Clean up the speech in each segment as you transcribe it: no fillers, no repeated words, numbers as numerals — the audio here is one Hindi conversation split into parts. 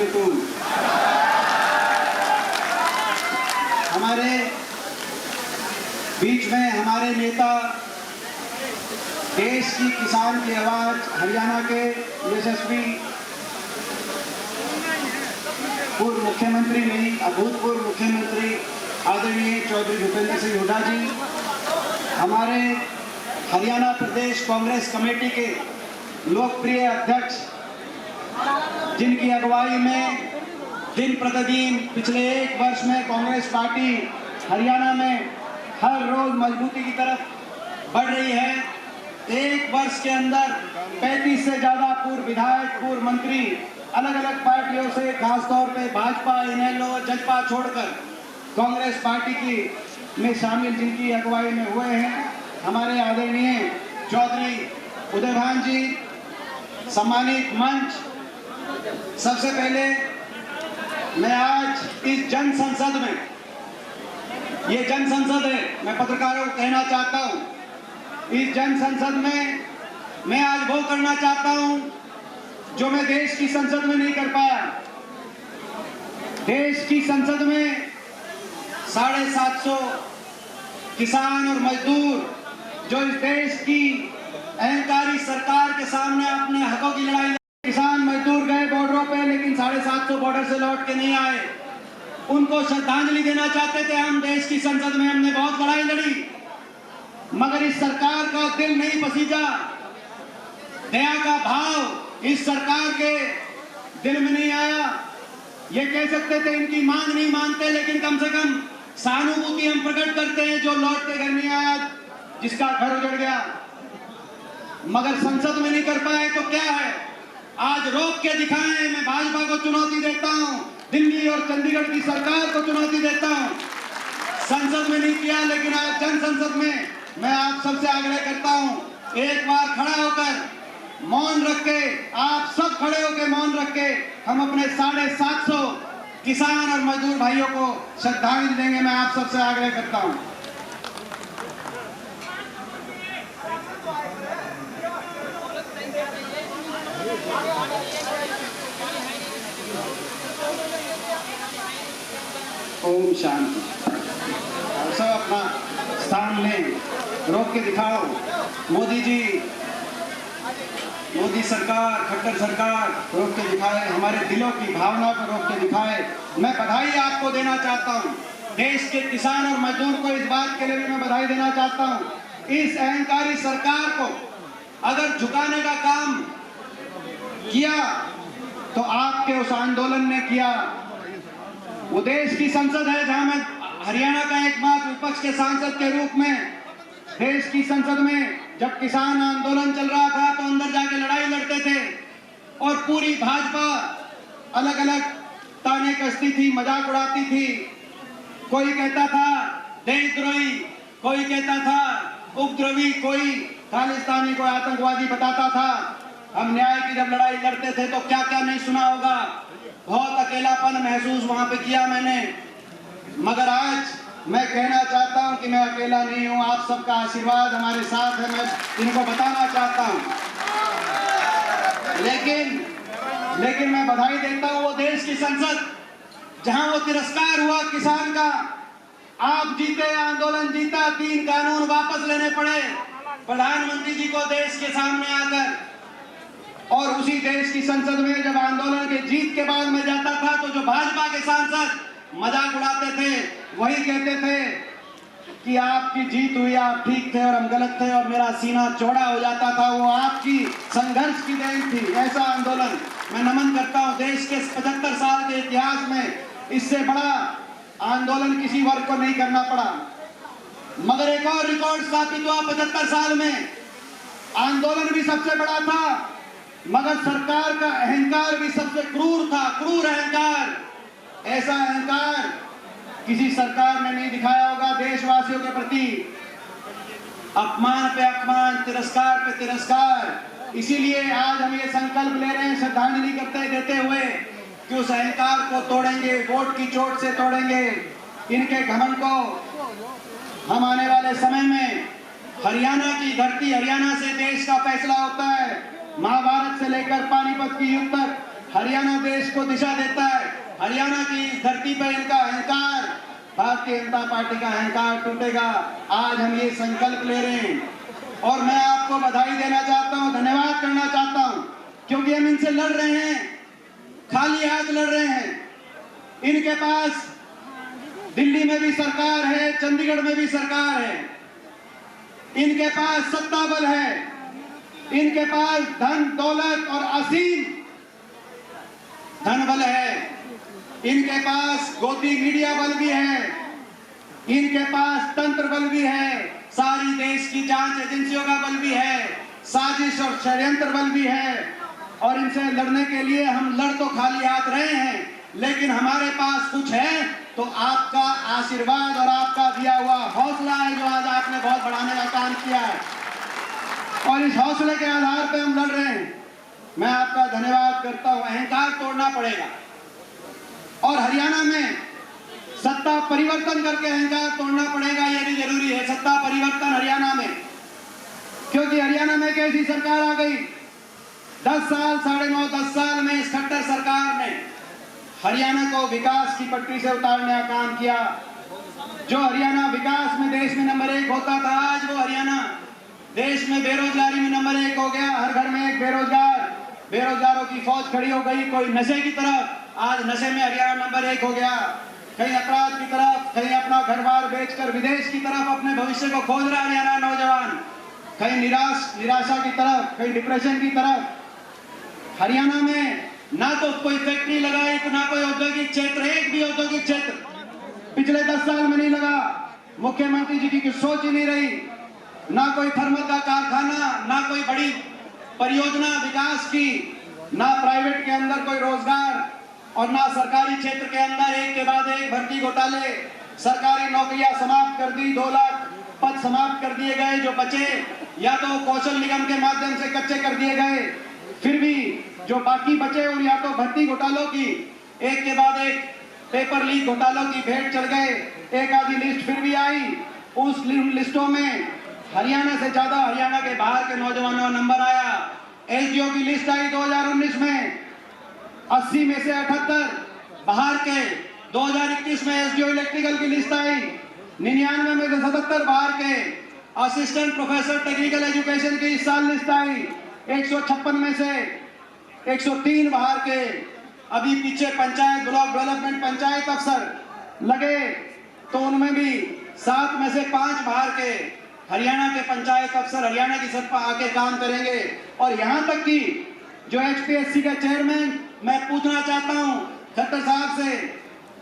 वालेकुम। हमारे बीच में हमारे नेता, देश की किसान की आवाज, हरियाणा के यशस्वी पूर्व मुख्यमंत्री नहीं, अभूतपूर्व मुख्यमंत्री आदरणीय चौधरी भूपेंद्र सिंह हुड्डा जी, हमारे हरियाणा प्रदेश कांग्रेस कमेटी के लोकप्रिय अध्यक्ष, जिनकी अगुवाई में दिन प्रतिदिन पिछले 1 वर्ष में कांग्रेस पार्टी हरियाणा में हर रोज मजबूती की तरफ बढ़ रही है। 1 वर्ष के अंदर 35 से ज्यादा पूर्व विधायक, पूर्व मंत्री अलग अलग पार्टियों से, खासतौर पे भाजपा, इनेलो, जजपा छोड़कर कांग्रेस पार्टी की में शामिल जिनकी अगुवाई में हुए हैं, हमारे आदरणीय चौधरी उदयभान जी, सम्मानित मंच, सबसे पहले मैं आज इस जन संसद में, ये जन संसद है, मैं पत्रकारों को कहना चाहता हूं, इस जन संसद में मैं आज वो करना चाहता हूं जो मैं देश की संसद में नहीं कर पाया। देश की संसद में 750 किसान और मजदूर जो इस देश की अहंकारी सरकार के सामने अपने हकों की लड़ाई, किसान मजदूर गए बॉर्डरों पे लेकिन 750 बॉर्डर से लौट के नहीं आए, उनको श्रद्धांजलि देना चाहते थे हम। देश की संसद में हमने बहुत लड़ाई लड़ी, मगर इस सरकार का दिल नहीं पसीजा, दया का भाव इस सरकार के दिल में नहीं आया। ये कह सकते थे इनकी मांग नहीं मानते, लेकिन कम से कम सहानुभूति हम प्रकट करते हैं जो लौट के घर नहीं आया, जिसका घर उजड़ गया, मगर संसद में नहीं कर पाए तो क्या है, आज रोक के दिखाएं। मैं भाजपा को चुनौती देता हूं, दिल्ली और चंडीगढ़ की सरकार को चुनौती देता हूं। संसद में नहीं किया, लेकिन आज जन संसद में मैं आप सबसे आग्रह करता हूं, एक बार खड़ा होकर मौन रख के, आप सब खड़े होकर मौन रख के हम अपने 750 किसान और मजदूर भाइयों को श्रद्धांजलि देंगे। मैं आप सबसे आग्रह करता हूं। ओम शांति। सब अपना स्थान में रोक के दिखाओ। मोदी जी, मोदी सरकार, खट्टर सरकार रोक के दिखाए, हमारे दिलों की भावना को रोक के दिखाए। मैं बधाई आपको देना चाहता हूं, देश के किसान और मजदूर को इस बात के लिए भी मैं बधाई देना चाहता हूं। इस अहंकारी सरकार को अगर झुकाने का काम किया तो आपके उस आंदोलन ने किया। वो देश की संसद है जहां मैं हरियाणा का एकमात्र विपक्ष के सांसद के रूप में देश की संसद में जब किसान आंदोलन चल रहा था तो अंदर जाके लड़ाई लड़ते थे और पूरी भाजपा अलग अलग ताने कसती थी, मजाक उड़ाती थी। कोई कहता था देशद्रोही, कोई कहता था उपद्रवी, कोई खालिस्तानी, कोई आतंकवादी बताता था। हम न्याय की जब लड़ाई लड़ते थे तो क्या क्या नहीं सुना होगा, बहुत अकेलापन महसूस वहां पे किया मैंने। मगर आज मैं कहना चाहता हूं कि मैं अकेला नहीं हूं, आप सबका आशीर्वाद हमारे साथ है, मैं इनको बताना चाहता हूं। लेकिन मैं बधाई देता हूं वो देश की संसद जहां वो तिरस्कार हुआ किसान का, आप जीते, आंदोलन जीता, 3 कानून वापस लेने पड़े प्रधानमंत्री जी को देश के सामने आकर। और उसी देश की संसद में जब आंदोलन के जीत के बाद मैं जाता था तो जो भाजपा के सांसद मजाक उड़ाते थे, वही कहते थे कि आपकी जीत हुई, आप ठीक थे और हम गलत थे और मेरा सीना चौड़ा हो जाता था। वो आपकी संघर्ष की देन थी। ऐसा आंदोलन मैं नमन करता हूं। देश के 75 साल के इतिहास में इससे बड़ा आंदोलन किसी वर्ग को नहीं करना पड़ा। मगर एक और रिकॉर्ड स्थापित हुआ 75 साल में। आंदोलन भी सबसे बड़ा था, मगर सरकार का अहंकार भी सबसे क्रूर था, क्रूर अहंकार। ऐसा अहंकार किसी सरकार ने नहीं दिखाया होगा देशवासियों के प्रति। अपमान पे अपमान, तिरस्कार पे तिरस्कार। इसीलिए आज हम ये संकल्प ले रहे हैं श्रद्धांजलि देते हुए कि उस अहंकार को तोड़ेंगे, वोट की चोट से तोड़ेंगे इनके घमंड को। हम आने वाले समय में हरियाणा की धरती, हरियाणा से देश का फैसला होता है। महाभारत से लेकर पानीपत की युद्ध तक हरियाणा देश को दिशा देता है। हरियाणा की इस धरती पर इनका अहंकार, भारतीय जनता पार्टी का अहंकार टूटेगा। आज हम ये संकल्प ले रहे हैं और मैं आपको बधाई देना चाहता हूं, धन्यवाद करना चाहता हूं, क्योंकि हम इनसे लड़ रहे हैं, खाली हाथ लड़ रहे हैं। इनके पास दिल्ली में भी सरकार है, चंडीगढ़ में भी सरकार है, इनके पास सत्ता बल है, इनके पास धन दौलत और असीम धन बल है, इनके पास गोदी मीडिया बल भी है, इनके पास तंत्र बल भी है, सारी देश की जांच एजेंसियों का बल भी है, साजिश और षड्यंत्र बल भी है। और इनसे लड़ने के लिए हम लड़ तो खाली हाथ रहे हैं, लेकिन हमारे पास कुछ है तो आपका आशीर्वाद और आपका दिया हुआ हौसला है, जो आज आपने बहुत बढ़ाने का काम किया है, और इस हौसले के आधार पर हम लड़ रहे हैं। मैं आपका धन्यवाद करता हूं। अहंकार तोड़ना पड़ेगा और हरियाणा में सत्ता परिवर्तन करके अहंकार तोड़ना पड़ेगा, यह भी जरूरी है। सत्ता परिवर्तन हरियाणा में, क्योंकि हरियाणा में कैसी सरकार आ गई, 10 साल 9.5 10 साल में इस खट्टर सरकार ने हरियाणा को विकास की पटरी से उतारने का काम किया। जो हरियाणा विकास में देश में नंबर 1 होता था, आज वो हरियाणा देश में बेरोजगारी में नंबर 1 हो गया। हर घर में एक बेरोजगारों की फौज खड़ी हो गई। कोई नशे की तरफ, आज नशे में हरियाणा नंबर 1 हो गया। कहीं अपराध की तरफ, कहीं अपना घर बार बेचकर विदेश की तरफ अपने भविष्य को खोज रहा हरियाणा नौजवान, कहीं निराशा की तरफ, कहीं डिप्रेशन की तरफ। हरियाणा में ना तो कोई फैक्ट्री लगाई, ना कोई औद्योगिक क्षेत्र, एक भी औद्योगिक क्षेत्र पिछले 10 साल में नहीं लगा। मुख्यमंत्री जी की सोच ही नहीं रही, ना कोई थर्मल का कारखाना, ना कोई बड़ी परियोजना विकास की, ना प्राइवेट के अंदर कोई रोजगार, और ना सरकारी क्षेत्र के अंदर एक के बाद एक भर्ती घोटाले। सरकारी नौकरियां समाप्त कर दी, 2 लाख पद समाप्त कर दिए गए। जो बचे या तो कौशल निगम के माध्यम से कच्चे कर दिए गए, फिर भी जो बाकी बचे और या तो भर्ती घोटालों की एक के बाद एक पेपर लीक घोटालों की भेंट चढ़ गए। एक आधी लिस्ट फिर भी आई, उस लिस्टों में हरियाणा से ज्यादा हरियाणा के बाहर के नौजवानों का नंबर आया। एसडीओ की लिस्ट आई 2019 में, 80 में से 78 बाहर के। 2021 में एसडीओ इलेक्ट्रिकल की लिस्ट आई, 99 में से 77 बाहर के। असिस्टेंट प्रोफेसर टेक्निकल एजुकेशन की इस साल लिस्ट आई, 156 में से 103 बाहर के। अभी पीछे पंचायत ब्लॉक डेवलपमेंट पंचायत अफसर लगे तो उनमें भी 7 में से 5 बाहर के। हरियाणा के पंचायत अफसर हरियाणा की सत्ता आके काम करेंगे। और यहां तक कि जो एचपीएससी का चेयरमैन, मैं पूछना चाहता हूं खट्टर साहब से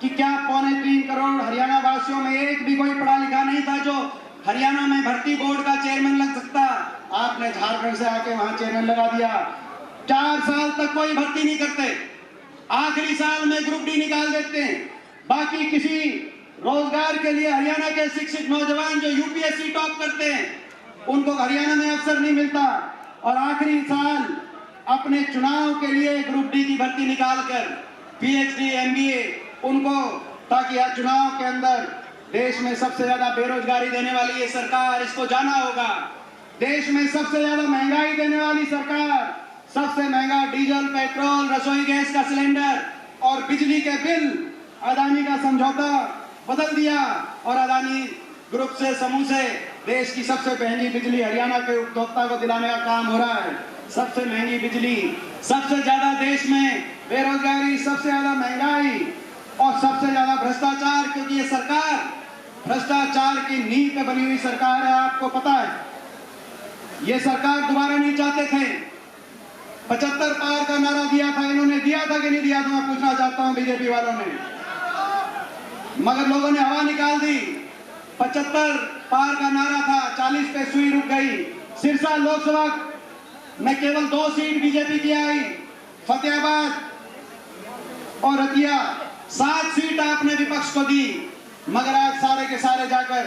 कि क्या 3.25 करोड़ हरियाणा वासियों में एक भी कोई पढ़ा लिखा नहीं था जो हरियाणा में भर्ती बोर्ड का चेयरमैन लग सकता? आपने झारखंड से आके वहां चेयरमैन लगा दिया। 4 साल तक कोई भर्ती नहीं करते, आखिरी साल में ग्रुप डी निकाल देते हैं। बाकी किसी रोजगार के लिए हरियाणा के शिक्षित नौजवान जो यूपीएससी टॉप करते हैं, उनको हरियाणा में अवसर नहीं मिलता। और आखिरी साल अपने चुनाव के लिए ग्रुप डी की भर्ती निकालकर पीएचडी एमबीए उनको, ताकि आज चुनाव के अंदर देश में सबसे ज्यादा बेरोजगारी देने वाली ये सरकार, इसको जाना होगा। देश में सबसे ज्यादा महंगाई देने वाली सरकार, सबसे महंगा डीजल, पेट्रोल, रसोई गैस का सिलेंडर और बिजली के बिल, अदानी का समझौता बदल दिया और अदानी ग्रुप से, समूह से देश की सबसे महंगी बिजली हरियाणा के उपभोक्ता को दिलाने का काम हो रहा है। सबसे महंगी बिजली, सबसे ज्यादा देश में बेरोजगारी, सबसे ज्यादा महंगाई और सबसे ज्यादा भ्रष्टाचार, क्योंकि ये सरकार भ्रष्टाचार की नींव पे बनी हुई सरकार है। आपको पता है, ये सरकार दोबारा नहीं चाहते थे। 75 पार का नारा दिया था, इन्होंने दिया था कि नहीं दिया था, मैं पूछना चाहता हूं बीजेपी वालों ने। मगर लोगों ने हवा निकाल दी। 75 पार का नारा था, 40 पे सुई रुक गई। सिरसा लोकसभा में केवल 2 सीट बीजेपी की आई, फतेहाबाद और रतिया 7 सीट आपने विपक्ष को दी। मगर आज सारे के सारे जाकर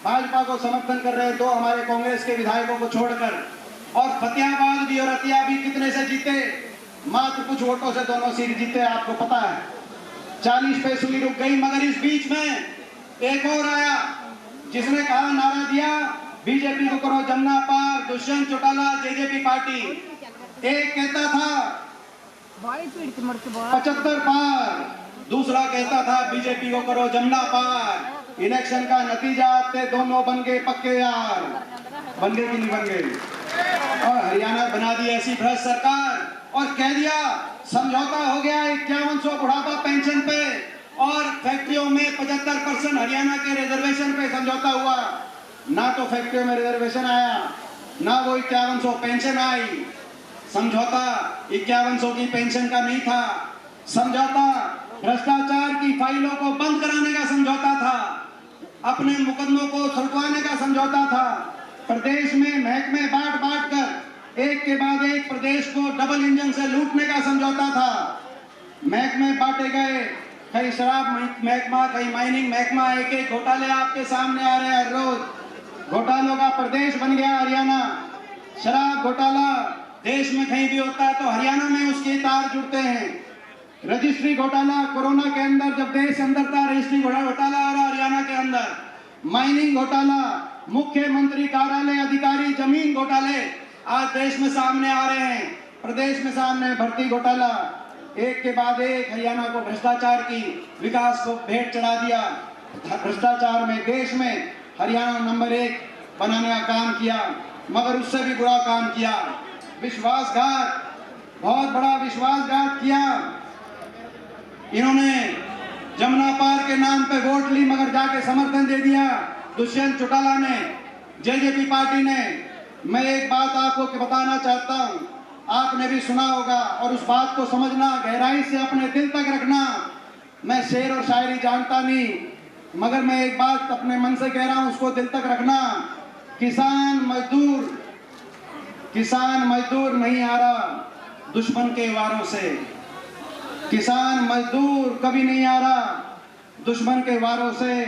भाजपा को समर्थन कर रहे 2 हमारे कांग्रेस के विधायकों को छोड़कर। और फतेहाबाद भी और रतिया भी कितने से जीते? मात्र कुछ वोटों से दोनों सीट जीते, आपको पता है। 40 पे सुई रुक गई। मगर इस बीच में एक और आया जिसने कहा, नारा दिया, बीजेपी को करो जमुना पार, दुष्यंत चौटाला जेजेपी पार्टी। एक कहता था 75 पार। दूसरा कहता था बीजेपी को करो जमुना पार। इलेक्शन का नतीजा आते दोनों बन गए पक्के यार। बन गए कि नहीं बन गए? और हरियाणा बना दी ऐसी भ्रष्ट सरकार और कह दिया समझौता हो गया 5100 बुढ़ापा पेंशन पे और फैक्ट्रियों में 75% हरियाणा के रिजर्वेशन पे समझौता हुआ। ना तो फैक्ट्रियों में रिजर्वेशन आया, ना वो 5100 पेंशन आई। समझौता 5100 की पेंशन का नहीं था। समझौता भ्रष्टाचार की फाइलों को बंद कराने का समझौता था। अपने मुकदमों को छुड़वाने का समझौता था। प्रदेश में महकमे बांट बांट कर एक के बाद एक प्रदेश को डबल इंजन से लूटने का समझौता था। महकमे बांटे गए, कहीं शराब महकमा, कहीं माइनिंग महकमा। एक एक घोटाले आपके सामने आ रहे हैं हर रोज। घोटालों का प्रदेश बन गया हरियाणा। शराब घोटाला देश में कहीं भी होता है तो हरियाणा में उसके तार जुड़ते हैं। रजिस्ट्री घोटाला कोरोना के अंदर जब देश अंदर था, रजिस्ट्री घोटाला और हरियाणा के अंदर। माइनिंग घोटाला, मुख्यमंत्री कार्यालय अधिकारी जमीन घोटाले आज देश में सामने आ रहे हैं। प्रदेश में सामने भर्ती घोटाला। एक के बाद एक हरियाणा को भ्रष्टाचार की विकास को भेंट चढ़ा दिया। भ्रष्टाचार में देश में हरियाणा नंबर 1 बनाने का काम किया, मगर उससे भी बुरा काम किया। विश्वासघात, बहुत बड़ा विश्वासघात किया। इन्होंने जमुना पार के नाम पे वोट ली, मगर जाके समर्थन दे दिया दुष्यंत चौटाला ने, जेजेपी पार्टी ने। मैं एक बात आपको बताना चाहता हूं, आपने भी सुना होगा और उस बात को समझना, गहराई से अपने दिल तक रखना। मैं शेर और शायरी जानता नहीं, मगर मैं एक बात अपने मन से कह रहा हूं, उसको दिल तक रखना। किसान मजदूर नहीं आ रहा दुश्मन के वारों से। किसान मजदूर कभी नहीं आ रहा दुश्मन के वारों से।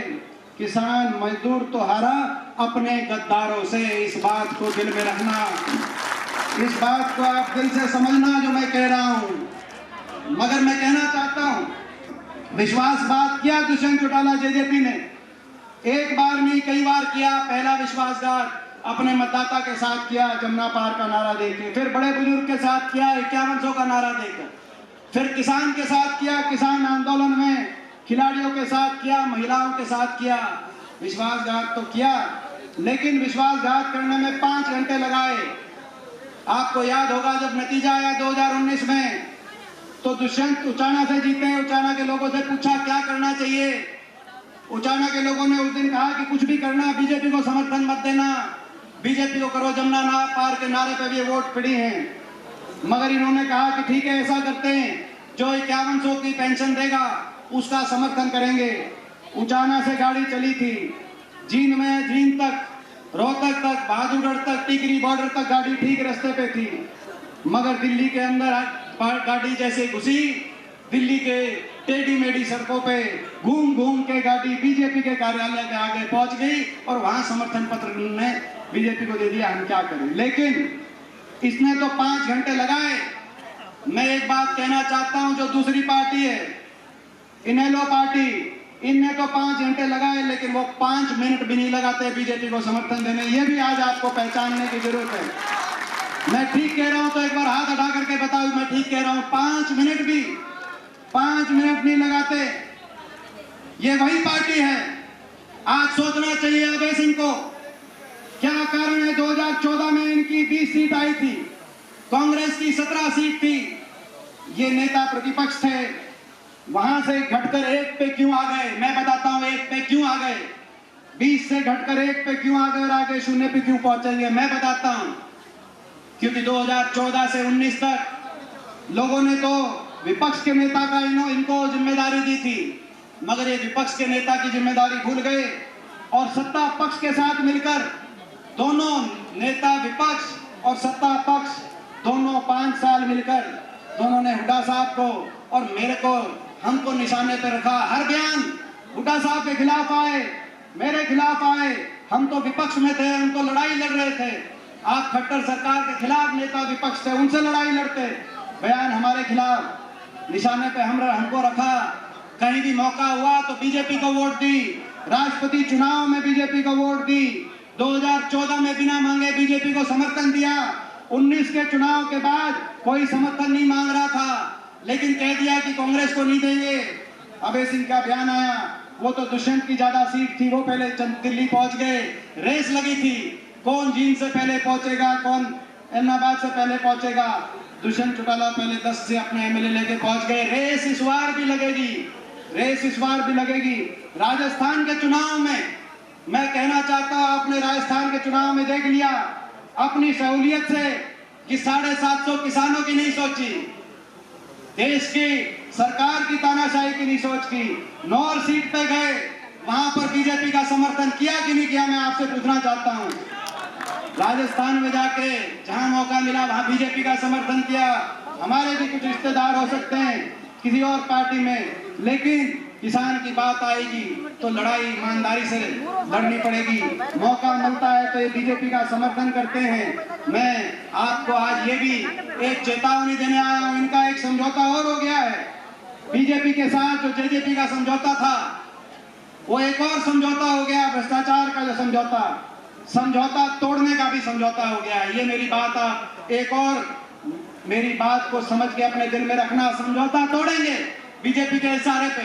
किसान मजदूर तो हारा अपने गद्दारों से। इस बात को दिल में रखना, इस बात को आप दिल से समझना जो मैं कह रहा हूं। मगर मैं कहना चाहता हूं, विश्वासघात किया दुष्यंत चौटाला जेजेपी ने। एक बार नहीं, कई बार किया। पहला विश्वासघात अपने मतदाता के साथ किया, जमुना पार का नारा देके। फिर बड़े बुजुर्ग के साथ किया, 5100 का नारा देकर। फिर किसान के साथ किया, किसान आंदोलन में खिलाड़ियों के साथ किया, महिलाओं के साथ किया। विश्वासघात तो किया, लेकिन विश्वासघात करने में 5 घंटे लगाए। आपको याद होगा जब नतीजा आया 2019 में, तो दुष्यंत उचाना से जीते। उचाना के लोगों से पूछा क्या करना चाहिए। उचाना के लोगों ने उस दिन कहा कि कुछ भी करना, बीजेपी को समर्थन मत देना, बीजेपी को करो जमुना पार के नारे पे भी वोट पड़ी हैं। मगर इन्होंने कहा कि ठीक है, ऐसा करते हैं, जो 5100 की पेंशन देगा उसका समर्थन करेंगे। उचाना से गाड़ी चली थी, जींद तक, रोहतक तक, बहादुरगढ़ तक, टिकरी बॉर्डर तक गाड़ी ठीक रास्ते पे थी। मगर दिल्ली के अंदर गाड़ी जैसे घुसी, दिल्ली के टेढ़ी मेढ़ी सड़कों पे घूम घूम के गाड़ी बीजेपी के कार्यालय के आगे पहुंच गई और वहां समर्थन पत्र ने बीजेपी को दे दिया। हम क्या करें। लेकिन इसने तो 5 घंटे लगाए। मैं एक बात कहना चाहता हूं, जो दूसरी पार्टी है, इनेलो पार्टी, इनने तो 5 घंटे लगाए, लेकिन वो 5 मिनट भी नहीं लगाते बीजेपी को समर्थन देने। ये भी आज आपको पहचानने की जरूरत है। मैं ठीक कह रहा हूं तो एक बार हाथ उठा करके बताओ मैं ठीक कह रहा हूं। 5 मिनट नहीं लगाते। ये वही पार्टी है। आज सोचना चाहिए अभय सिंह को, क्या कारण है 2014 में इनकी 20 सीट आई थी, कांग्रेस की 17 सीट थी। ये नेता प्रतिपक्ष थे, वहां से घटकर 1 पे क्यों आ गए। मैं बताता हूं 1 पे क्यों आ गए। 20 से घटकर 1 पे क्यों आ गए और आगे 0 पे क्यों पहुंचेंगे। मैं बताता हूं, क्योंकि 2014 से 19 तक लोगों ने तो विपक्ष के नेता का इनको जिम्मेदारी दी थी, मगर ये विपक्ष के नेता की जिम्मेदारी भूल गए और सत्ता पक्ष के साथ मिलकर दोनों नेता, विपक्ष और सत्ता पक्ष, दोनों 5 साल मिलकर दोनों ने हुड्डा साहब को और मेरे को, हमको निशाने पर रखा। हर बयान हुड्डा साहब के खिलाफ आए, मेरे खिलाफ आए। हम तो विपक्ष में थे, हम तो लड़ाई लड़ रहे थे। आप खट्टर सरकार के खिलाफ नेता विपक्ष थे, उनसे लड़ाई लड़ते। बयान हमारे खिलाफ, निशाने पे हमको रखा। कहीं भी मौका हुआ तो बीजेपी को वोट दी। राष्ट्रपति चुनाव में बीजेपी को वोट दी। 2014 में बिना मांगे बीजेपी को समर्थन दिया। 19 के चुनाव के बाद कोई समर्थन नहीं मांग रहा था। लेकिन कह दिया कि कांग्रेस को नहीं देंगे। अभय सिंह का बयान आया, वो तो दुष्यंत की ज्यादा सीट थी, वो पहले दिल्ली पहुंच गए। रेस लगी थी, कौन जींद से पहले पहुंचेगा, कौन एलनाबाद से पहले पहुंचेगा। दुष्यंत चौटाला पहले 10 से अपने एमएलए लेके पहुंच गए। रेस इस बार भी लगेगी, रेस इस बार भी लगेगी। राजस्थान के चुनाव में मैं कहना चाहता हूं, आपने राजस्थान के चुनाव में देख लिया अपनी सहूलियत से कि 750 किसानों की नहीं सोची, देश की सरकार की तानाशाही की नहीं सोच की। नौर सीट पे गए, वहां पर बीजेपी का समर्थन किया कि नहीं किया, मैं आपसे पूछना चाहता हूं। राजस्थान में जाके जहां मौका मिला वहां बीजेपी का समर्थन किया। हमारे भी कुछ रिश्तेदार हो सकते हैं किसी और पार्टी में, लेकिन किसान की बात आएगी तो लड़ाई ईमानदारी से लड़नी पड़ेगी। मौका मिलता है तो ये बीजेपी का समर्थन करते हैं। मैं आपको आज ये भी एक चेतावनी देने आया हूं, इनका एक समझौता और हो गया है बीजेपी के साथ। जो जेजेपी का समझौता था वो एक और समझौता हो गया, भ्रष्टाचार का जो समझौता तोड़ने का भी समझौता हो गया है। ये मेरी बात आप एक और मेरी बात को समझ के अपने दिल में रखना। समझौता तोड़ेंगे बीजेपी के इशारे पे,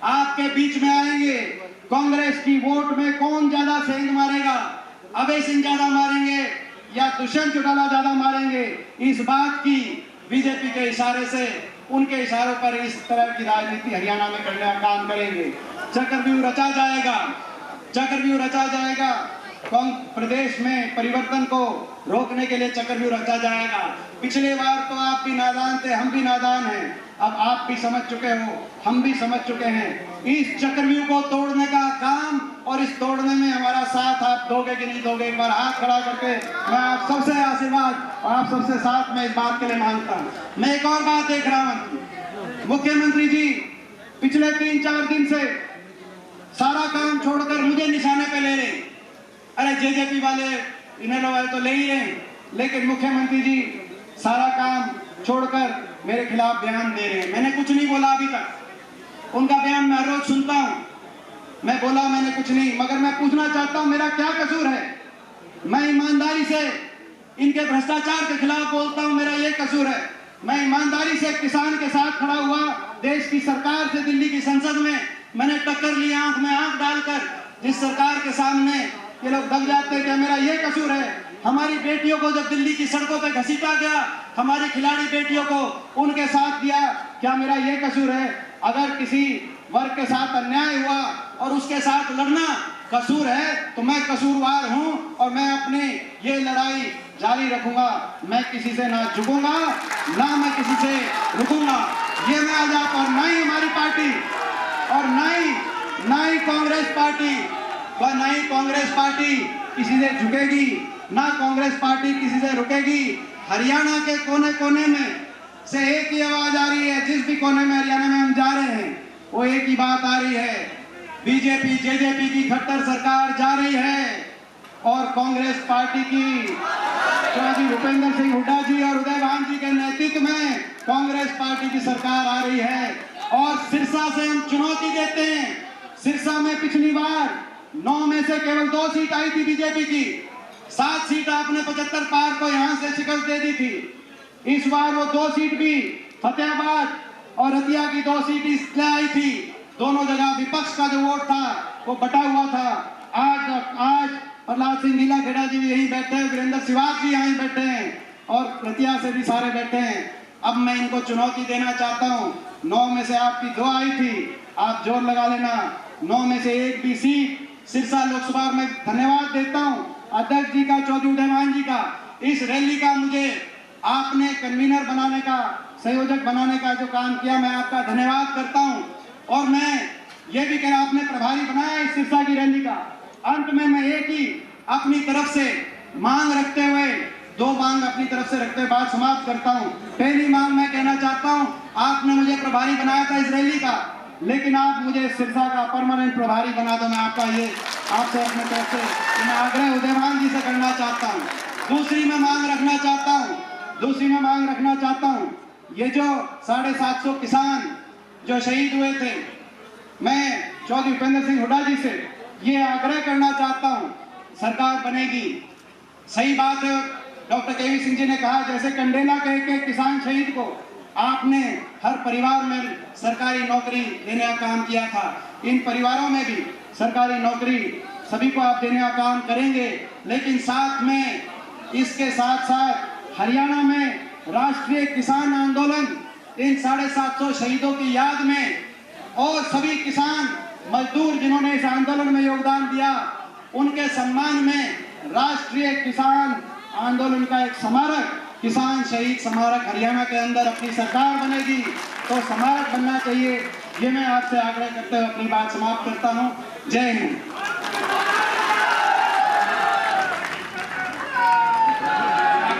आपके बीच में आएंगे। कांग्रेस की वोट में कौन ज्यादा सेंध मारेगा, अभय सिंह ज्यादा मारेंगे या दुष्यंत चौटाला ज्यादा मारेंगे, इस बात की बीजेपी के इशारे से, उनके इशारों पर इस तरह की राजनीति हरियाणा में करने का काम करेंगे। चक्रव्यूह रचा जाएगा, चक्रव्यूह रचा जाएगा। प्रदेश में परिवर्तन को रोकने के लिए चक्रव्यूह रचा जाएगा। पिछले बार तो आप भी नादान थे, हम भी नादान हैं, अब आप भी समझ चुके हो, हम भी समझ चुके हैं। इस चक्रव्यूह को तोड़ने का काम और इस तोड़ने में हमारा साथ आप दोगे कि नहीं दोगे, एक बार हाथ खड़ा करके मैं आप सबसे आशीर्वाद और आप सबसे साथ में इस बात के लिए मांगता हूँ। मैं एक और बात देख रहा हूँ, मुख्यमंत्री जी पिछले 3-4 दिन से सारा काम छोड़कर मुझे निशाने पे ले रहे। अरे जेजेपी वाले इन्हें वाले तो ले ही रहे, लेकिन मुख्यमंत्री जी सारा काम छोड़कर मेरे खिलाफ बयान दे रहे हैं। मैंने कुछ नहीं बोला अभी तक, उनका बयान मैं रोज सुनता हूं, मैं बोला मैंने कुछ नहीं, मगर मैं पूछना चाहता हूं मेरा क्या कसूर है। मैं ईमानदारी से इनके भ्रष्टाचार के खिलाफ बोलता हूं, मेरा ये कसूर है। मैं ईमानदारी से किसान के साथ खड़ा हुआ, देश की सरकार से दिल्ली की संसद में मैंने टक्कर ली, आंख में आंख डालकर। जिस सरकार के सामने ये लोग दब जाते हैं, क्या मेरा ये कसूर है? हमारी बेटियों को जब दिल्ली की सड़कों पे घसीटा गया, हमारी खिलाड़ी बेटियों को उनके साथ दिया, क्या मेरा ये कसूर है? अगर किसी वर्ग के साथ अन्याय हुआ और उसके साथ लड़ना कसूर है तो मैं कसूरवार हूं और मैं अपनी ये लड़ाई जारी रखूंगा। मैं किसी से ना झुकूंगा, ना मैं किसी से रुकूंगा। ये मैं आज आप, और ना ही हमारी पार्टी और ना ही कांग्रेस पार्टी, ना ही कांग्रेस पार्टी किसी से झुकेगी, ना कांग्रेस पार्टी किसी से रुकेगी। हरियाणा के कोने कोने में से एक ही आवाज आ रही है, जिस भी कोने में हरियाणा में हम जा रहे हैं वो एक ही बात आ रही है, बीजेपी जेजेपी की खट्टर सरकार जा रही है और कांग्रेस पार्टी की चौधरी भूपेंद्र सिंह हुड्डा जी और उदयभान जी के नेतृत्व में कांग्रेस पार्टी की सरकार आ रही है। और सिरसा से हम चुनौती देते हैं। सिरसा में पिछली बार 9 में से केवल 2 सीट आई थी बीजेपी की, 7 सीट आपने 75 पार को यहां से शिकस्त दे दी थी। इस बार वो 2 सीट भी फतेहाबाद और हतिया की 2 सीट इसलिए आई थी, दोनों जगह विपक्ष का जो वोट था वो बटा हुआ था। आज प्रहलाद सिंह नीला खेड़ा जी भी यहीं बैठे हैं, वीरेंद्र सिवाज जी यहीं बैठे हैं और रतिया से भी सारे बैठे हैं। अब मैं इनको चुनौती देना चाहता हूं, 9 में से आपकी 2 आई थी, आप जोर लगा लेना, 9 में से 1 भी सीट सिरसा लोकसभा में। धन्यवाद देता हूं अध्यक्ष जी का, चौधरी उदयभान जी का, इस रैली का मुझे आपने कन्वीनर बनाने का, संयोजक बनाने का जो काम किया, मैं आपका धन्यवाद करता हूं। और मैं ये भी कह रहा, आपने प्रभारी बनाया इस सिरसा की रैली का। अंत में मैं एक ही अपनी तरफ से मांग रखते हुए, 2 मांग अपनी तरफ से रखते हुए बात समाप्त करता हूं। पहली मांग मैं कहना चाहता हूं, आपने मुझे प्रभारी बनाया था इस रैली का, लेकिन आप मुझे सिरसा का परमानेंट प्रभारी बना दो। मैं आपका ये आपसे अपने तरफ से मैं आग्रह उदयभान जी से करना चाहता हूँ। दूसरी मैं मांग रखना चाहता हूँ, ये जो 750 किसान जो शहीद हुए थे, मैं चौधरी भूपेंद्र सिंह हुड्डा जी से ये आग्रह करना चाहता हूँ, सरकार बनेगी, सही बात है। डॉक्टर केवी सिंह जी ने कहा, जैसे कंडेला के एक किसान शहीद को आपने हर परिवार में सरकारी नौकरी देने का काम किया था। इन परिवारों में भी सरकारी नौकरी सभी को आप देने का काम करेंगे, लेकिन साथ में इसके साथ साथ हरियाणा में राष्ट्रीय किसान आंदोलन, इन 750 शहीदों की याद में और सभी किसान मजदूर जिन्होंने इस आंदोलन में योगदान दिया, उनके सम्मान में राष्ट्रीय किसान आंदोलन का एक स्मारक, किसान शहीद स्मारक हरियाणा के अंदर अपनी सरकार बनेगी तो स्मारक बनना चाहिए। ये मैं आपसे आग्रह करते हुए अपनी बात समाप्त करता हूँ। जय हिंद।